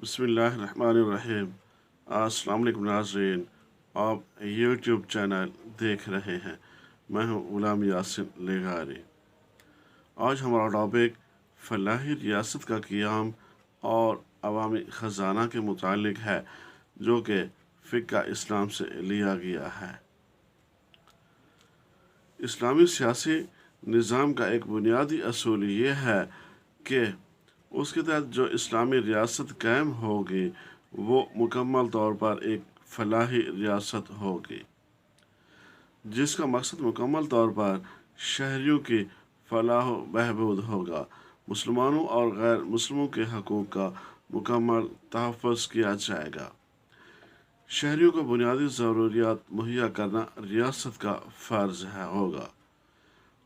बिस्मिल्लाहिर्रहमानिर्रहीम। अस्सलाम वालेकुम नाज़रीन, आप यूट्यूब चैनल देख रहे हैं। मैं हूं गुलाम यासिन लेगारी। आज हमारा टॉपिक फलाही रियासत का क़याम और अवामी ख़जाना के मुतालिक है, जो कि फ़िक़्ह इस्लाम से लिया गया है। इस्लामी सियासी निज़ाम का एक बुनियादी असूल ये है कि उसके तहत जो इस्लामी रियासत कायम होगी वो मुकम्मल तौर पर एक फलाही रियासत होगी, जिसका मकसद मुकम्मल तौर पर शहरियों की फलाह व बहबूद होगा। मुसलमानों और गैर मुस्लिमों के हकूक़ का मुकम्मल तहफ़्फ़ुज़ किया जाएगा। शहरियों को बुनियादी ज़रूरियात मुहैया करना रियासत का फ़र्ज़ होगा।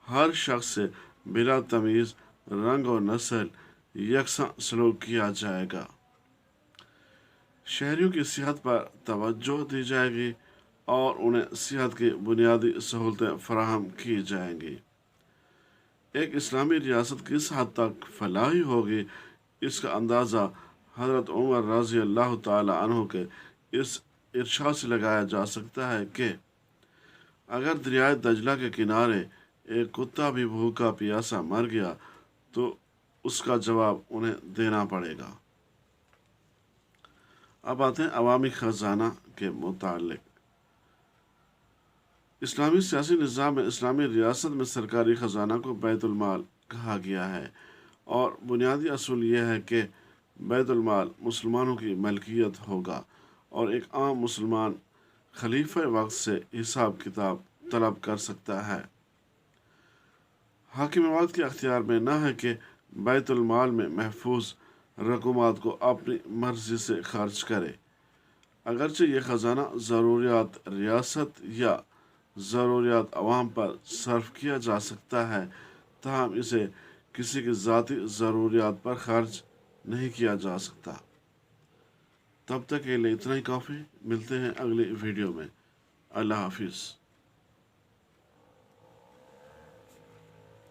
हर शख्स से बिला तमीज़ रंग और नस्ल यकसा सलूक किया जाएगा। शहरियों की सेहत पर तवज्जो दी जाएगी और उन्हें सेहत की बुनियादी सहूलतें फराहम की जाएंगी। एक इस्लामी रियासत किस हद तक फलाही होगी, इसका अंदाज़ा हज़रत उमर रज़ी अल्लाह ताला अन्हु के इस इरशाद से लगाया जा सकता है कि अगर दरियाए दजला के किनारे एक कुत्ता भी भूखा प्यासा मर गया तो उसका जवाब उन्हें देना पड़ेगा। अब आते हैं अवामी ख़जाना के मुतालिक। इस्लामी सियासी निज़ाम में इस्लामी रियासत में सरकारी ख़जाना को बैतुल माल कहा गया है और बुनियादी असूल यह है कि बैतुल माल मुसलमानों की मलकियत होगा और एक आम मुसलमान खलीफा वक्त से हिसाब किताब तलब कर सकता है। हाकिम वक्त के अख्तियार में न है कि बैतुल माल में महफूज रकूमात को अपनी मर्जी से खर्च करे। अगरचे ये ख़जाना ज़रूरियात रियासत या ज़रूरियात अवाम पर सर्फ किया जा सकता है, ताहम इसे किसी की ज़ाती ज़रूरियात पर खर्च नहीं किया जा सकता। तब तक के लिए इतना ही काफ़ी। मिलते हैं अगली वीडियो में। अल्लाह हाफिज़।